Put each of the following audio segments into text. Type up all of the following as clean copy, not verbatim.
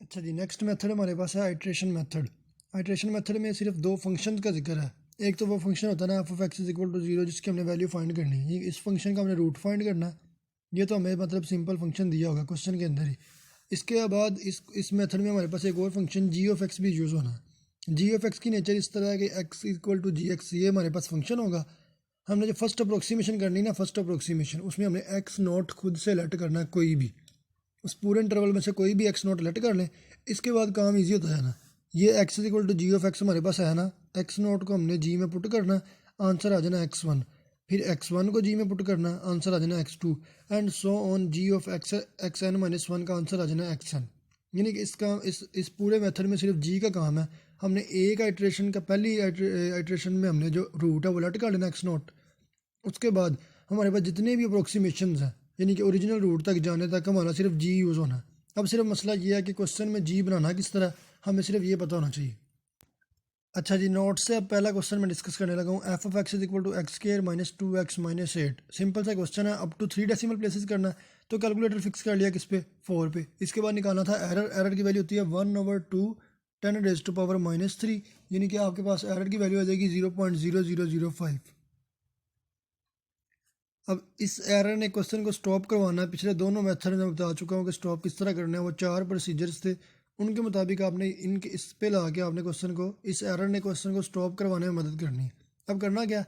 अच्छा जी, next method हमारे पास है आइट्रेशन मेथड। आइट्रेशन मेथड में सिर्फ दो फंक्शन का जिक्र है। एक तो वो फंक्शन होता है ना f of x is equal to 0, जिसकी हमने वैल्यू फाइंड करनी है। इस फंक्शन का हमने रूट फाइंड करना है। ये तो हमें मतलब सिंपल फंक्शन दिया होगा क्वेश्चन के अंदर ही। इसके बाद इस मेथड में हमारे पास एक और फंक्शन जी ऑफ एक्स भी यूज़ होना है। जी ऑफ एक्स की नेचर इस तरह है कि x equal to g x, ये हमारे पास फंक्शन होगा। हमने जो फर्स्ट अप्रोक्सीमेशन करनी है ना, फर्स्ट अप्रोक्सीमेशन, उसमें हमने एक्स नॉट खुद से लेट करना है, कोई भी उस पूरे इंटरवल में से कोई भी एक्स नॉट लेट कर लें। इसके बाद काम इजी होता है ना। ये x is equal to g of x हमारे पास है ना, एक्स नॉट को हमने जी में पुट करना, आंसर आ जाना एक्स वन। फिर एक्स वन को जी में पुट करना, आंसर आ जाना x to, and so on ji of x N minus one का आंसर आ जाना एक्स एन। यानी कि इसका इस पूरे मेथड में सिर्फ जी का काम है। हमने एक आइट्रेशन का पहली आइट्रेशन में हमने जो रूट है वो लेट कर लेना एक्स नॉट। उसके बाद हमारे पास जितने भी अप्रोक्सीमेशन हैं, यानी कि ओरिजिनल रूट तक जाने तक हमारा सिर्फ जी यूज़ होना है। अब सिर्फ मसला ये है कि क्वेश्चन में जी बनाना किस तरह, हमें सिर्फ ये पता होना चाहिए। अच्छा जी, नोट से अब पहला क्वेश्चन मैं डिस्कस करने लगा हूँ। F of x is equal to x square minus 2x minus 8। Simple सा क्वेश्चन है, अप टू 3 डेसिमल प्लेसेस करना है। तो कैलकुलेटर फिक्स कर लिया किस पे, 4 पे। इसके बाद निकालना था एरर की वैल्यू होती है 1/2 10 रेज़ टू पावर -3, यानी कि आपके पास एरर की वैल्यू आ जाएगी 0.0005। अब इस एरर ने क्वेश्चन को स्टॉप करवाना है। पिछले दोनों मेथड में बता चुका हूँ कि स्टॉप किस तरह करना है। वो 4 प्रोसीजर्स थे, उनके मुताबिक आपने इनके इस पे ला के आपने क्वेश्चन को, इस एरर ने क्वेश्चन को स्टॉप करवाने में मदद करनी है। अब करना क्या,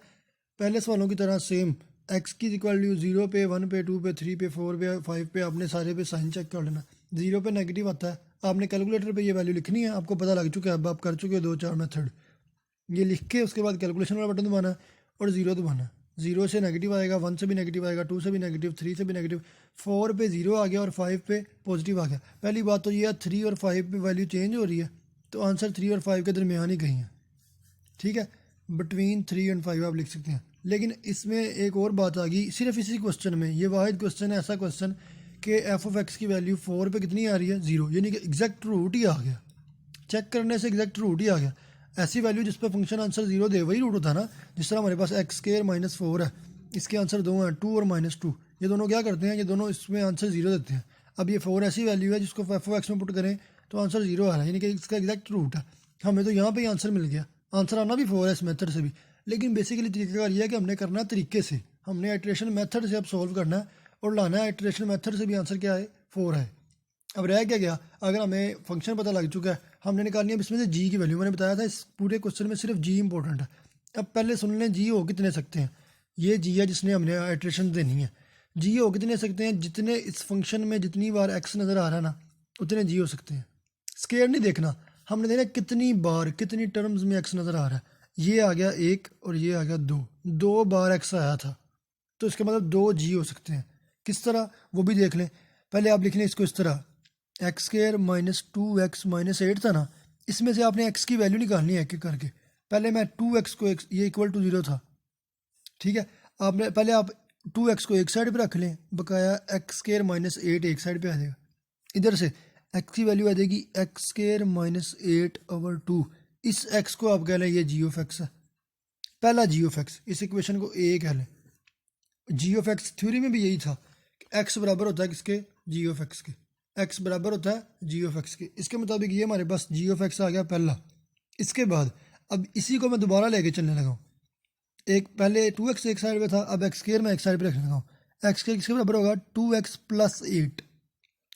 पहले सवालों की तरह सेम एक्स की इक्वल टू 0 पे, 1 पे, 2 पे, 3 पे, 4 पे, 5 पे आपने सारे पे साइन चेक कर लेना। 0 पे नेगेटिव आता है, आपने कैलकुलेटर पे ये वैल्यू लिखनी है। आपको पता लग चुका है, अब आप कर चुके हो 2-4 मेथड। ये लिख के उसके बाद कैलकुलेशन वाला बटन दबाना है और 0 दबाना है। 0 से नेगेटिव आएगा, 1 से भी नेगेटिव आएगा, 2 से भी नेगेटिव, 3 से भी नेगेटिव, 4 पे 0 आ गया और 5 पे पॉजिटिव आ गया। पहली बात तो ये है 3 और 5 पे वैल्यू चेंज हो रही है, तो आंसर 3 और 5 के दरमियान ही कहीं है। ठीक है, बिटवीन 3 एंड 5 आप लिख सकते हैं। लेकिन इसमें एक और बात आ गई, सिर्फ इसी क्वेश्चन में, ये वाहिद क्वेश्चन है ऐसा क्वेश्चन कि एफ ऑफ एक्स की वैल्यू 4 पे कितनी आ रही है, 0, यानी कि एग्जैक्ट रूट ही आ गया। चेक करने से एग्जैक्ट रूट ही आ गया। ऐसी वैल्यू जिस पर फंक्शन आंसर 0 दे वही रूट होता है ना। जिस तरह हमारे पास एक्स स्क्वायर माइनस 4 है, इसके आंसर दो हैं, 2 और -2। ये दोनों क्या करते हैं, ये दोनों इसमें आंसर 0 देते हैं। अब ये 4 ऐसी वैल्यू है जिसको एफ ऑफ एक्स में पुट करें तो आंसर 0 आ रहा है, यानी कि इसका एग्जैक्ट रूट है। हमें तो यहाँ पे ही आंसर मिल गया। आंसर आना भी 4 है इस मेथड से भी। लेकिन बेसिकली तरीका ये है कि हमने करना है तरीके से, हमने आइट्रेशन मेथड से अब सॉल्व करना है और लाना है आइट्रेशन मेथड से भी आंसर क्या है, 4 है। अब रह क्या गया, अगर हमें फंक्शन पता लग चुका है, हमने निकालनी है इसमें से जी की वैल्यू। मैंने बताया था इस पूरे क्वेश्चन में सिर्फ जी इंपॉर्टेंट है। अब पहले सुन लें, जी हो कितने सकते हैं। ये जी है जिसने हमने आइट्रेशन देनी है। जी हो कितने सकते हैं, जितने इस फंक्शन में जितनी बार एक्स नज़र आ रहा है ना, उतने जी हो सकते हैं। स्केयर नहीं देखना, हमने देखना कितनी बार, कितनी टर्म्स में एक्स नज़र आ रहा है। ये आ गया 1 और ये आ गया 2, 2 बार एक्स आया था, तो इसका मतलब 2 जी हो सकते हैं। किस तरह, वो भी देख लें। पहले आप लिख लें इसको इस तरह, x square minus 2x minus 8 था ना, इसमें से आपने x की वैल्यू निकालनी है एक एक करके। पहले मैं 2x को ये इक्वल टू 0 था, ठीक है। आपने पहले आप 2x को एक साइड पे रख लें, बकाया एक्स स्क्र माइनस 8 एक साइड पे आ जाएगा। इधर से x की वैल्यू आ जाएगी एक्स स्क्र माइनस 8/2। इस x को आप कह लें ये जी ऑफ एक्स है, पहला जी ऑफ एक्स। इस इक्वेशन को ए कह लें। जी ऑफ एक्स थ्योरी में भी यही था कि एक्स बराबर होता है किसके, जी ऑफ एक्स के। एक्स बराबर होता है जी ऑफ एक्स के। इसके मुताबिक ये हमारे पास जी ऑफ एक्स आ गया पहला। इसके बाद अब इसी को मैं दोबारा लेके चलने लगा हूँ। एक पहले 2x एक साइड पे था, अब एक्स स्क्वायर मैं एक साइड पे रखने लगा हूँ। एक्स स्क्वायर किसके बराबर होगा, 2x प्लस 8।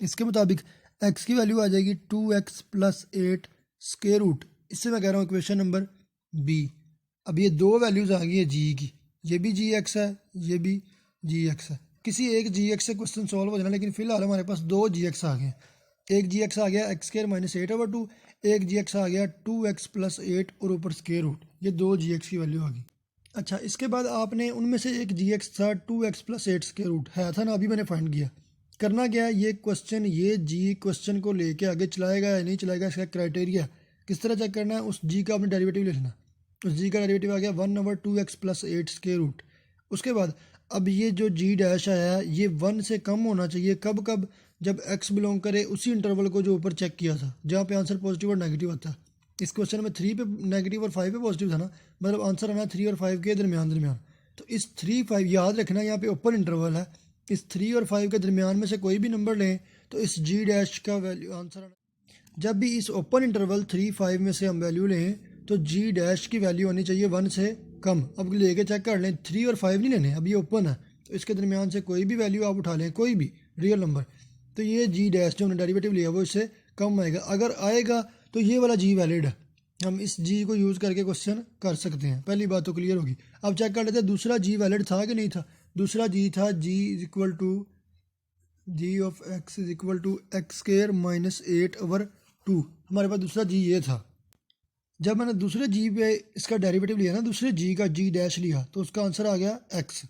इसके मुताबिक एक्स की वैल्यू आ जाएगी 2x प्लस 8 स्क्वायर रूट। इससे मैं कह रहा हूँ इक्वेशन नंबर बी। अब ये दो वैल्यूज आ गई है जी की, ये भी जी एक्स है, ये भी जी एक्स है। किसी एक जी एक्स से क्वेश्चन सॉल्व हो जाना, लेकिन फिलहाल हमारे पास दो जी एक्स आ गए। एक जी एक्स आ गया एक्स स्क्वायर माइनस 8/2, एक जी एक्स आ गया 2x प्लस 8 और ऊपर स्क्वायर रूट। ये दो जी एक्स की वैल्यू आ गई। अच्छा, इसके बाद आपने उनमें से एक जी एक्स था 2x प्लस 8 स्क्वायर रूट है था ना, अभी मैंने फाइंड किया। करना क्या है, ये क्वेश्चन, ये जी क्वेश्चन को लेके आगे चलाएगा या नहीं चलाएगा, इसका क्राइटेरिया किस तरह चेक करना है। उस जी का आपने डेरिवेटिव ले लेना। उस जी का डेरिवेटिव आ गया 1/2x प्लस 8 स्क्वायर रूट। उसके बाद अब ये जो जी डैश आया है ये 1 से कम होना चाहिए। कब कब, जब x बिलोंग करे उसी इंटरवल को जो ऊपर चेक किया था, जहाँ पे आंसर पॉजिटिव और नेगेटिव आता है। इस क्वेश्चन में 3 पे नेगेटिव और 5 पे पॉजिटिव था ना, मतलब आंसर आना 3 और 5 के दरमियान दरमियान। तो इस 3-5 याद रखना, यहाँ पे ओपन इंटरवल है। इस 3 और 5 के दरमियान में से कोई भी नंबर लें तो इस जी डैश का वैल्यू आंसर आना। जब भी इस ओपन इंटरवल 3 5 में से हम वैल्यू लें तो जी डैश की वैल्यू होनी चाहिए 1 से कम। अब लेके चेक कर लें, 3 और 5 नहीं लेने, अब ये ओपन है तो इसके दरमियान से कोई भी वैल्यू आप उठा लें, कोई भी रियल नंबर, तो ये जी डैश जो हमने डेरिवेटिव लिया वो इससे कम आएगा। अगर आएगा तो ये वाला जी वैलिड है, हम इस जी को यूज़ करके क्वेश्चन कर सकते हैं। पहली बात तो क्लियर होगी। अब चेक कर लेते हैं दूसरा जी वैलिड था कि नहीं था। दूसरा जी था g is equal to g of x is equal to x square minus 8/2। हमारे पास दूसरा जी ये था। जब मैंने दूसरे जी पे इसका डेरिवेटिव लिया ना, दूसरे जी का जी डैश लिया, तो उसका आंसर आ गया एक्स,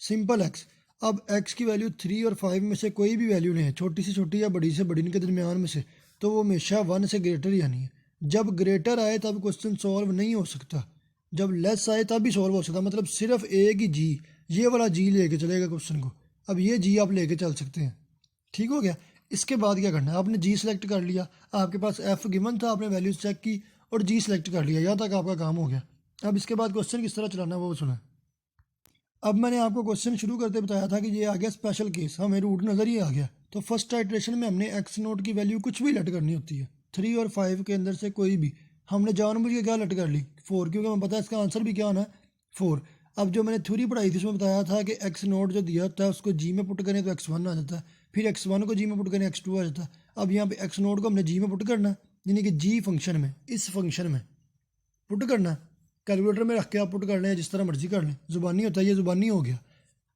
सिंपल एक्स। अब एक्स की वैल्यू 3 और 5 में से कोई भी वैल्यू नहीं है, छोटी से छोटी या बड़ी से बड़ी, इनके दरमियान में से, तो वो हमेशा 1 से ग्रेटर ही आनी है। जब ग्रेटर आए तब क्वेश्चन सॉल्व नहीं हो सकता, जब लेस आए तब भी सॉल्व हो सकता। मतलब सिर्फ एक ही जी, ये वाला जी लेके चलेगा क्वेश्चन को। अब ये जी आप लेके चल सकते हैं, ठीक हो गया। इसके बाद क्या करना है, आपने जी सेलेक्ट कर लिया, आपके पास एफ गिवन था, आपने वैल्यूज चेक की और जी सेलेक्ट कर लिया, यहाँ तक आपका काम हो गया। अब इसके बाद क्वेश्चन किस तरह चलाना है वो सुना। अब मैंने आपको क्वेश्चन शुरू करते बताया था कि ये आ गया स्पेशल केस, हमें रूट नज़र ही आ गया। तो फर्स्ट आइट्रेशन में हमने एक्स नोट की वैल्यू कुछ भी लेट करनी होती है, 3 और 5 के अंदर से कोई भी। हमने जानबूझ के क्या लेट कर ली, 4, क्योंकि हमें पता है इसका आंसर भी क्या आना है, 4। अब जो मैंने थ्योरी पढ़ाई थी उसमें बताया था कि एक्स नोट जो दिया होता है उसको जी में पुट करें तो x1 आ जाता है, फिर x1 को जी में पुट करें x2 आ जाता है। अब यहाँ पे एक्स नोट को हमने जी में पुट करना है, यानी कि जी फंक्शन में, इस फंक्शन में पुट करना है। कैलकुलेटर में रख के आप पुट कर लें, जिस तरह मर्जी कर लें, जुबानी होता है, ये जुबानी हो गया।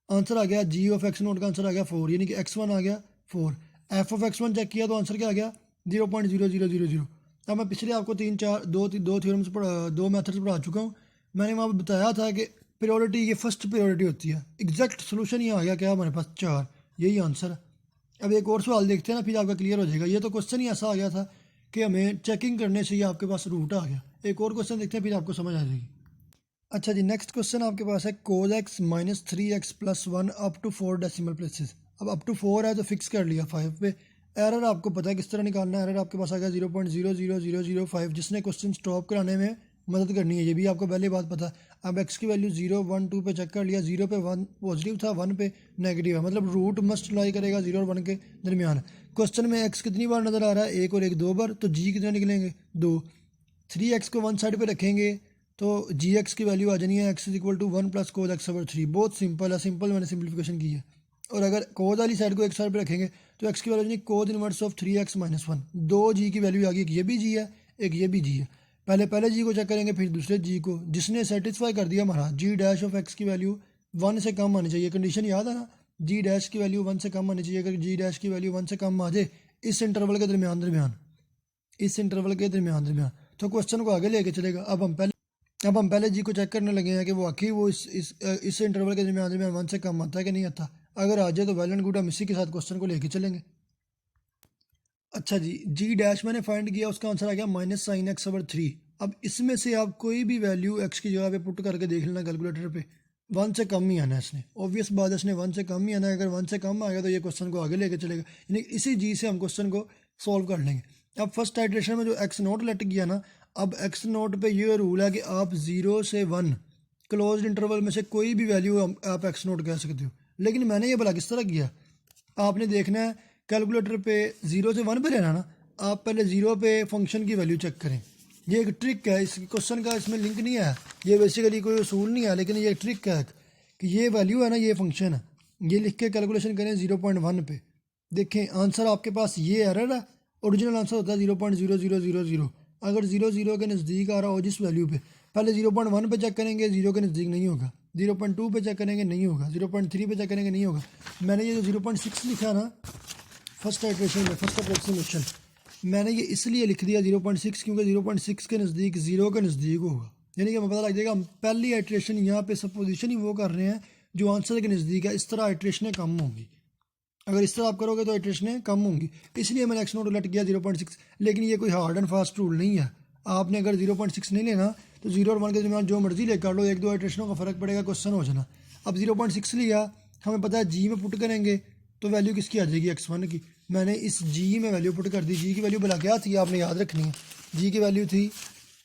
आंसर आ गया जी ऑफ एक्स नोट का आंसर आ गया 4, यानी कि x1 आ गया 4। एफ ऑफ x1 चेक किया तो आंसर क्या आ गया 0.0000। अब मैं पिछले आपको दो थ्योरम्स पढ़ा, दो मेथड्स पढ़ा चुका हूँ। मैंने वहाँ पर बताया था कि प्रायोरिटी, ये फर्स्ट प्रायोरिटी होती है। एग्जैक्ट सोल्यूशन ये आ गया क्या हमारे पास 4, यही आंसर है। अब एक और सवाल देखते हैं ना, फिर आपका क्लियर हो जाएगा। ये तो क्वेश्चन ही ऐसा आ गया था कि हमें चेकिंग करने से ही आपके पास रूट आ गया। एक और क्वेश्चन देखते हैं फिर आपको समझ आ जाएगी। अच्छा जी, नेक्स्ट क्वेश्चन आपके पास है cos x minus 3x plus 1 up to 4 decimal places. अब अप टू 4 है तो फिक्स कर लिया 5 पे। एरर आपको पता है किस तरह निकालना है, एरर आपके पास आ गया 0.00005, जिसने क्वेश्चन स्टॉप कराने में मदद करनी है, ये भी आपको पहले बात पता है। अब एक्स की वैल्यू 0 1 2 पे चेक कर लिया, 0 पे 1 पॉजिटिव था, 1 पे नेगेटिव है, मतलब रूट मस्ट लाई करेगा 0 और 1 के दरमियान। क्वेश्चन में एक्स कितनी बार नज़र आ रहा है, 1 और 1 2 बार, तो जी कितने निकलेंगे 2। 3x को वन साइड पे रखेंगे तो जी एक्स की वैल्यू आ जानी है x is equal to 1 plus cos x over 3। बहुत सिंपल है, सिंपल मैंने सिंप्लीफिकेशन की है। और अगर कोज वाली साइड को एक साइड पे रखेंगे तो एक्स की वैल्यू जानी कोज इनवर्स ऑफ 3x माइनस 1। दो जी की वैल्यू आ गई, एक ये भी जी है, एक ये भी जी है। पहले जी को चेक करेंगे, फिर दूसरे जी को, जिसने सेटिस्फाई कर दिया हमारा जी डैश ऑफ एक्स की वैल्यू 1 से कम आनी चाहिए। कंडीशन याद है ना, जी डैश की वैल्यू 1 से कम आनी चाहिए। अगर जी डैश की वैल्यू 1 से कम आ जाए इस इंटरवल के दरमियान इस इंटरवल के दरमियान तो क्वेश्चन को आगे लेके चलेगा। अब हम पहले जी को चेक करने लगे हैं कि वो वाकई वो इस इंटरवल के दरमियान 1 से कम आता है कि नहीं आता। अगर आ जाए तो वेल एंड गुड, हम इसी के साथ क्वेश्चन को लेके चलेंगे। अच्छा जी डैश मैंने फाइंड किया, उसका आंसर आ गया माइनस साइन एक्स ओवर 3। अब इसमें से आप कोई भी वैल्यू एक्स की जगह पे पुट करके देख लेना कैलकुलेटर पे, 1 से कम ही आना है इसने, ऑब्वियस बात है, इसने 1 से कम ही आना है। अगर 1 से कम आ गया तो ये क्वेश्चन को आगे लेके चलेगा, यानी इसी जी से हम क्वेश्चन को सॉल्व कर लेंगे। अब फर्स्ट आइट्रेशन में जो एक्स नोट लेट किया ना, अब एक्स नोट पे ये रूल है कि आप 0 से 1 क्लोज इंटरवल में से कोई भी वैल्यू आप एक्स नोट कह सकते हो। लेकिन मैंने ये भला किस तरह किया, आपने देखना है कैलकुलेटर पे 0 से 1 पे रहना ना, आप पहले 0 पे फंक्शन की वैल्यू चेक करें। ये एक ट्रिक है, इस क्वेश्चन का इसमें लिंक नहीं है, ये बेसिकली कोई उसूल नहीं है, लेकिन ये ट्रिक है कि ये वैल्यू है ना, ये फंक्शन है, ये लिख के कैलकुलेशन करें 0.1 पे। देखें आंसर आपके पास ये एरर है, ओरिजिनल आंसर होता है 0.0000। अगर 0 के नज़दीक आ रहा हो जिस वैल्यू पे, पहले 0.1 पे चेक करेंगे, 0 के नज़दीक नहीं होगा, 0.2 पे चेक करेंगे नहीं होगा, 0.3 पे चेक करेंगे नहीं होगा। मैंने ये जो 0.6 लिखा ना फर्स्ट आइट्रेशन में, फर्स्ट अप्रोक्सीमेशन, मैंने ये इसलिए लिख दिया 0.6 क्योंकि 0.6 के नज़दीक 0 के नज़दीक होगा, यानी कि हमें पता लग जाएगा हम पहली आइट्रेशन यहाँ पे सपोजिशन ही वो कर रहे हैं जो आंसर के नज़दीक है। इस तरह आइट्रेशनें कम होंगी, अगर इस तरह आप करोगे तो आइट्रेशनें कम होंगी, इसलिए मैंने एक्स नोट उलट किया 0.6। लेकिन ये कोई हार्ड एंड फास्ट रूल नहीं है, आपने अगर 0.6 नहीं लेना तो 0 और 1 के दरमियान जो मर्जी लेकर लो, एक दो आइट्रेशनों का फ़र्क पड़ेगा, क्वेश्चन हो जाना। अब 0.6 लिया, हमें पता है जी में पुट करेंगे तो वैल्यू किसकी आ जाएगी x1 की। मैंने इस जी में वैल्यू पुट कर दी, जी की वैल्यू भला क्या थी आपने याद रखनी है, जी की वैल्यू थी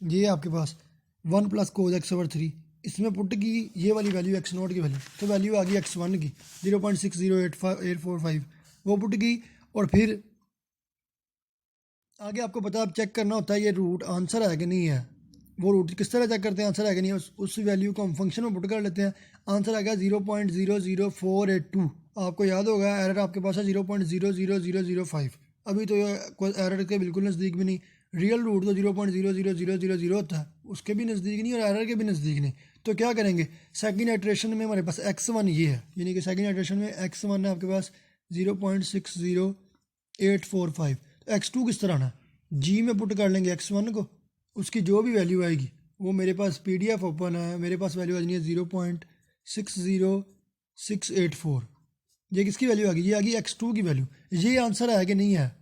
ये आपके पास 1 प्लस कोज एक्स ओवर 3, इसमें पुट की ये वाली वैल्यू एक्स नोट की वैल्यू, तो वैल्यू आ गई x1 की 0.60845, वो पुट की। और फिर आगे आपको पता है, अब चेक करना होता है ये रूट आंसर है कि नहीं है। वो रूट किस तरह चेक करते हैं आंसर है कि नहीं है, उस वैल्यू को हम फंक्शन में पुट कर लेते हैं। आंसर आएगा 0.00482। आपको याद होगा एरर आपके पास है 0.00005। अभी तो ये कोई एरर के बिल्कुल नज़दीक भी नहीं। रियल रूट तो 0.00000 होता है, उसके भी नज़दीक नहीं और एरर के भी नज़दीक नहीं। तो क्या करेंगे, सेकंड आइट्रेशन में हमारे पास x1 ये है, यानी कि सेकंड आइट्रेशन में x1 है आपके पास 0.60845। तो x2 किस तरह आना, जी में पुट कर लेंगे x1 को, उसकी जो भी वैल्यू आएगी वो मेरे पास PDF ओपन है, मेरे पास वैल्यू आ जानी है 0.60684। ये किसकी वैल्यू आ गई, ये आ गई x2 की वैल्यू। ये आंसर है कि नहीं है,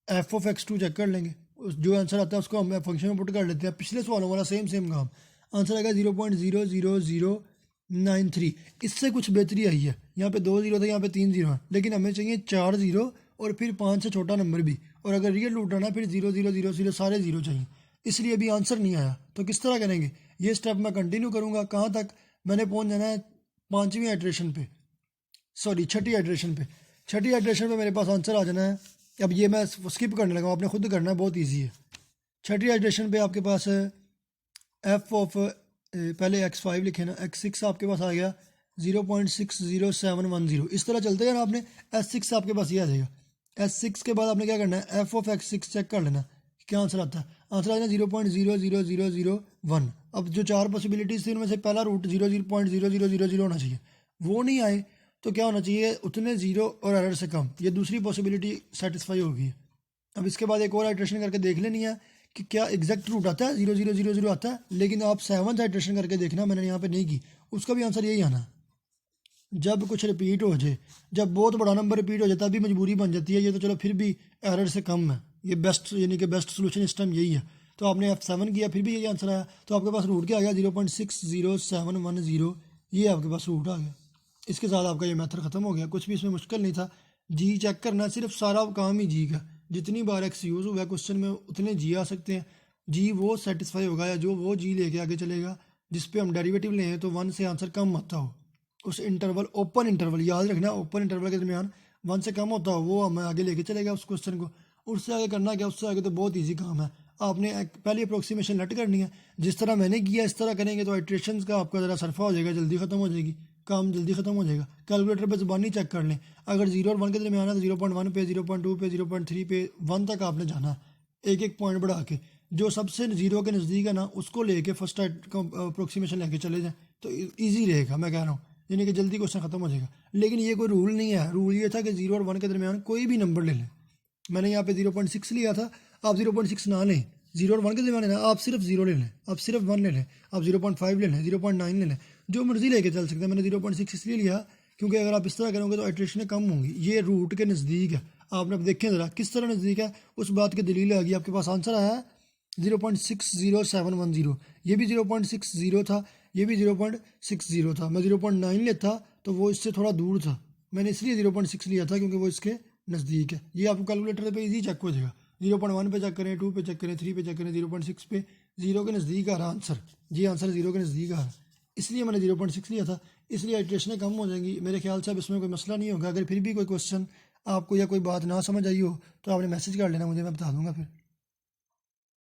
f(x2) चेक कर लेंगे। उस जो आंसर आता है उसको हम फंक्शन में पुट कर लेते हैं। पिछले सवालों वाला सेम काम। आंसर आएगा 0.00093। इससे कुछ बेहतरी आई है, यहाँ पे 2 जीरो थे, यहाँ पे 3 जीरो है, लेकिन हमें चाहिए 4 जीरो और फिर 5 से छोटा नंबर भी। और अगर रियल रूट आना फिर 0 0 0 0 सारे जीरो चाहिए, इसलिए अभी आंसर नहीं आया। तो किस तरह करेंगे, ये स्टेप मैं कंटिन्यू करूँगा। कहाँ तक, मैंने पहुँच जाना है 5वीं आइट्रेशन पे, सॉरी 6ठी आइट्रेशन पे। 6ठी आइट्रेशन पे मेरे पास आंसर आ जाना है। अब ये मैं स्किप करने लगा, आपने खुद करना है, बहुत ईजी है। 6ठी आइट्रेशन पे आपके पास एफ ऑफ पहले x5 लिखे ना, x6 आपके पास आ गया 0.60710। इस तरह चलते हैं ना, आपने S6 आपके पास ये आ जाएगा। S6 के बाद आपने क्या करना है, एफ ऑफ x6 चेक कर लेना क्या आंसर आता है। आंसर आ जाए 0.00001। अब जो 4 पॉसिबिलिटीज थी उनमें से पहला रूट 0.00000 होना चाहिए, वो नहीं आए तो क्या होना चाहिए, उतने जीरो और एरर से कम। ये दूसरी पॉसिबिलिटी सेटिस्फाई होगी। अब इसके बाद एक और आइट्रेशन करके देख लेनी है कि क्या एग्जैक्ट रूट आता है 0 0 0 0 आता है। लेकिन आप 7th आइट्रेशन करके देखना, मैंने यहाँ पे नहीं की, उसका भी आंसर यही आना। जब कुछ रिपीट हो जाए, जब बहुत बड़ा नंबर रिपीट हो जाता है, तभी मजबूरी बन जाती है। ये तो चलो फिर भी एरर से कम है, ये बेस्ट यानी कि बेस्ट सोल्यूशन इस टाइम यही है। तो आपने F7 किया, फिर भी यही आंसर आया। तो आपके पास रूट क्या आ गया, 0.60710। ये आपके पास रूट आ गया। इसके साथ आपका ये मेथड खत्म हो गया, कुछ भी इसमें मुश्किल नहीं था। जी चेक करना, सिर्फ सारा काम ही जी का। जितनी बार एक्स यूज़ हुआ है क्वेश्चन में उतने जी आ सकते हैं। जी वो सेटिस्फाई होगा या जो वो जी लेके आगे चलेगा जिस पे हम डेरिवेटिव लें तो 1 से आंसर कम आता हो। उस इंटरवल, ओपन इंटरवल याद रखना, ओपन इंटरवल के दरमियान 1 से कम होता हो, वो हमें आगे लेके चलेगा उस क्वेश्चन को। उससे आगे करना क्या, उससे आगे तो बहुत ईजी काम है। आपने पहली अप्रोक्सीमेशन लेट करनी है, जिस तरह मैंने किया इस तरह करेंगे तो आइट्रेशंस का आपका ज़रा सरफा हो जाएगा, जल्दी ख़त्म हो जाएगी, काम जल्दी खत्म हो जाएगा। कैलकुलेटर पे ज़बानी चेक कर लें, अगर 0 और 1 के दरमियान है तो 0.1 पे, 0.2 पे, 0.3 पे, 1 तक आपने जाना है, एक पॉइंट बढ़ा के। जो सबसे जीरो के नज़दीक है ना उसको लेके फर्स्ट अप्रोक्सीमेशन लेके चले जाएं तो ईजी रहेगा, मैं कह रहा हूँ, यानी कि जल्दी क्वेश्चन खत्म हो जाएगा। लेकिन ये कोई रूल नहीं है, रूल ये था कि 0 और 1 के दरमियान कोई भी नंबर ले लें। मैंने यहाँ पे 0.6 लिया था, आप 0.6 ना लें, 0 और 1 के दरमियान लेना, आप सिर्फ 0 ले लें, आप सिर्फ 1 ले लें, आप 0.5 ले लें, 0.9 ले लें, जो मर्जी लेके चल सकते हैं। मैंने 0.6 इसलिए लिया क्योंकि अगर आप इस तरह करोगे तो आइट्रेशनें कम होंगी। ये रूट के नज़दीक है, आपने अब देखें ज़रा किस तरह नज़दीक है, उस बात की दलील आ गई। आपके पास आंसर आया है 0.60710। ये भी 0.60 था, ये भी 0.60 था। मैं 0.9 लेता तो वो इससे थोड़ा दूर था, मैंने इसलिए 0.6 लिया था क्योंकि वो इसके नज़दीक है। ये आपको कैलकुलेटर पे इजी चेक हो जाएगा। 0.1 पे चेक करें, 2 पे चेक करें, 3 पे चेक करें, 0.6 पे, 0 के नज़दीक आ रहा आंसर। जी आंसर 0 के नज़दीक आ रहा, इसलिए मैंने 0.6 लिया था। इसलिए आइट्रेशनें कम हो जाएंगी मेरे ख्याल से। अब इसमें कोई मसला नहीं होगा। अगर फिर भी कोई क्वेश्चन आपको या कोई बात ना समझ आई हो तो आपने मैसेज कर लेना मुझे, मैं बता दूंगा फिर।